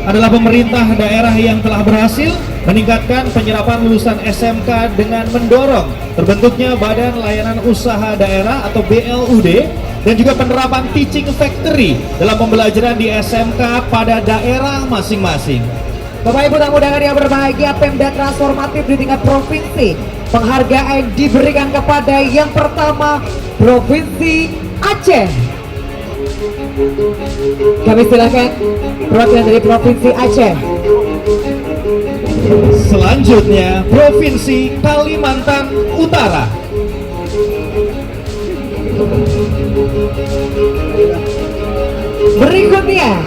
adalah pemerintah daerah yang telah berhasil meningkatkan penyerapan lulusan SMK dengan mendorong terbentuknya Badan Layanan Usaha Daerah atau BLUD dan juga penerapan teaching factory dalam pembelajaran di SMK pada daerah masing-masing. Bapak Ibu tamu undangan yang berbahagia, Pemda transformatif di tingkat provinsi, penghargaan diberikan kepada yang pertama Provinsi Aceh. Kami silakan perwakilan dari Provinsi Aceh. Selanjutnya Provinsi Kalimantan Utara. Berikutnya